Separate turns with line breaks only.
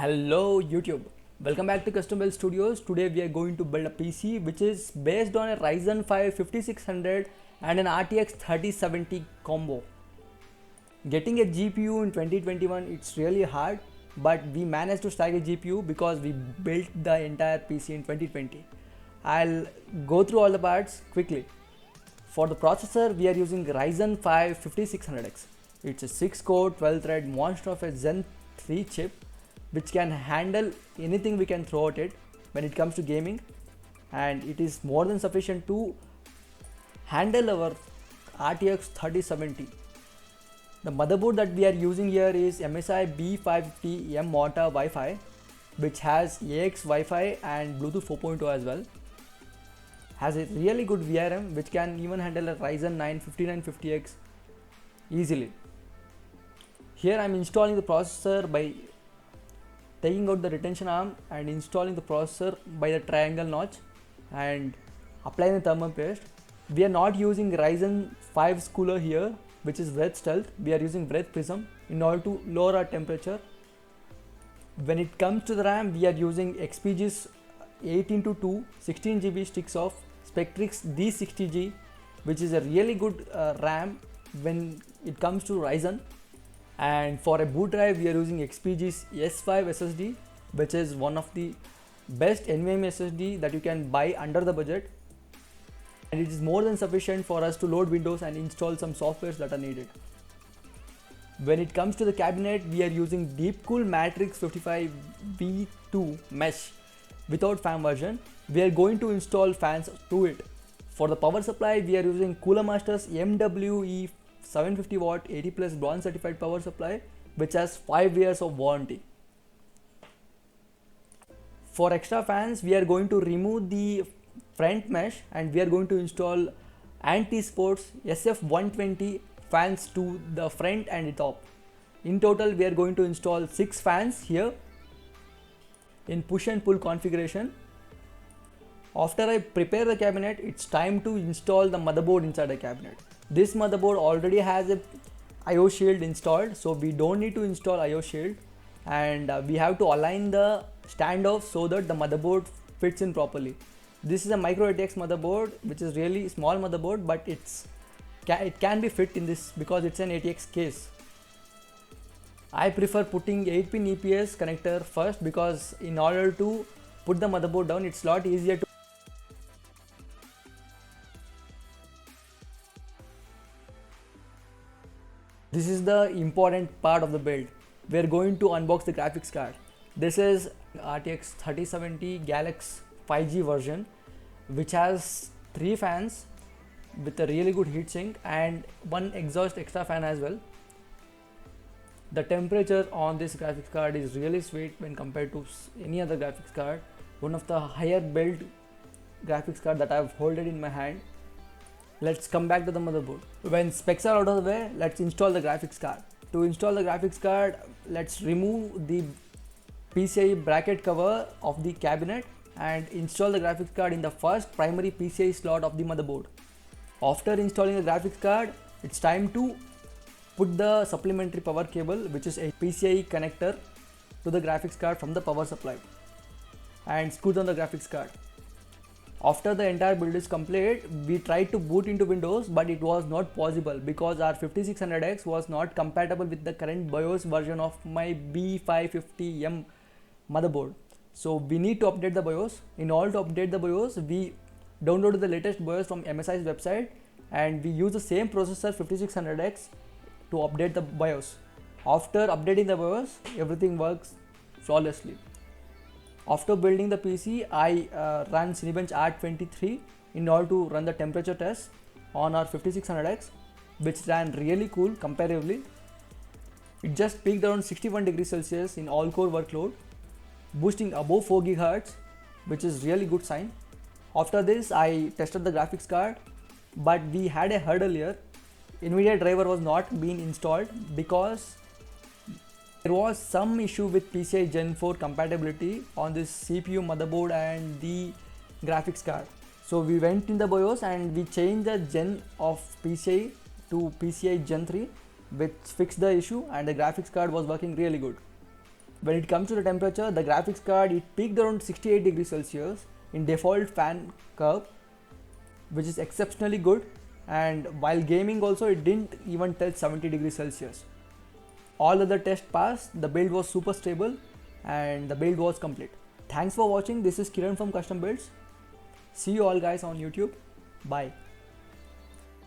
Hello YouTube, welcome back to Custom Build Studios. Today we are going to build a PC which is based on a Ryzen 5 5600 and an RTX 3070 combo. Getting a GPU in 2021 it's really hard, but we managed to stack a GPU because we built the entire PC in 2020. I'll go through all the parts quickly. For the processor we are using Ryzen 5 5600X. It's a 6-core 12-thread monster of a Zen 3 chip which can handle anything we can throw at it when it comes to gaming, and it is more than sufficient to handle our RTX 3070. The motherboard that we are using here is MSI B550M Morta Wi-Fi, which has AX Wi-Fi and Bluetooth 4.0 as well. Has a really good VRM which can even handle a Ryzen 9 5950X easily. Here I am installing the processor by taking out the retention arm and installing the processor by the triangle notch and applying the thermal paste. We are not using Ryzen 5 cooler here, which is Wraith Stealth. We are using Wraith Prism in order to lower our temperature. When it comes to the RAM, we are using XPG's 8x2 16GB sticks of Spectrix D60G, which is a really good RAM when it comes to Ryzen. And for a boot drive we are using XPG's S5 SSD, which is one of the best NVMe SSD that you can buy under the budget, and it is more than sufficient for us to load Windows and install some softwares that are needed. When it comes to the cabinet, we are using Deepcool Matrix 55 V2 mesh without fan version. We are going to install fans to it. For the power supply we are using Cooler Master's MWE 750 watt 80 plus bronze certified power supply, which has 5 years of warranty. For extra fans we are going to remove the front mesh and we are going to install Anti-Sports SF120 fans to the front and the top. In total we are going to install 6 fans here in push and pull configuration. After I prepare the cabinet, it's time to install the motherboard inside the cabinet. This motherboard already has a IO shield installed, so we don't need to install IO shield, and we have to align the standoff so that the motherboard fits in properly. This is a micro ATX motherboard, which is really small motherboard, but it can be fit in this because it's an ATX case. I prefer putting 8-pin EPS connector first because in order to put the motherboard down, it's a lot easier to. This is the important part of the build. We are going to unbox the graphics card. This is RTX 3070 Galax 5G version, which has 3 fans with a really good heatsink and 1 exhaust extra fan as well. The temperature on this graphics card is really sweet when compared to any other graphics card. One of the higher build graphics card that I have held in my hand. Let's come back to the motherboard. When specs are out of the way, let's install the graphics card. To install the graphics card, let's remove the PCIe bracket cover of the cabinet and install the graphics card in the first primary PCIe slot of the motherboard. After installing the graphics card, it's time to put the supplementary power cable, which is a PCIe connector, to the graphics card from the power supply and screw down the graphics card. After the entire build is complete, we tried to boot into Windows, but it was not possible because our 5600X was not compatible with the current BIOS version of my B550M motherboard. So we need to update the BIOS. In order to update the BIOS, we downloaded the latest BIOS from MSI's website and we use the same processor 5600X to update the BIOS. After updating the BIOS, everything works flawlessly. After building the PC, I ran Cinebench R23 in order to run the temperature test on our 5600X, which ran really cool comparatively. It just peaked around 61 degrees Celsius in all core workload, boosting above 4 GHz, which is really good sign. After this, I tested the graphics card, but we had a hurdle here. NVIDIA driver was not being installed because there was some issue with PCI Gen 4 compatibility on this CPU motherboard and the graphics card. So we went in the BIOS and we changed the gen of PCI to PCI Gen 3, which fixed the issue and the graphics card was working really good. When it comes to the temperature, the graphics card, it peaked around 68 degrees Celsius in default fan curve, which is exceptionally good. And while gaming also, it didn't even touch 70 degrees Celsius. All other tests passed, the build was super stable, and the build was complete. Thanks for watching. This is Kiran from Custom Builds. See you all guys on YouTube. Bye.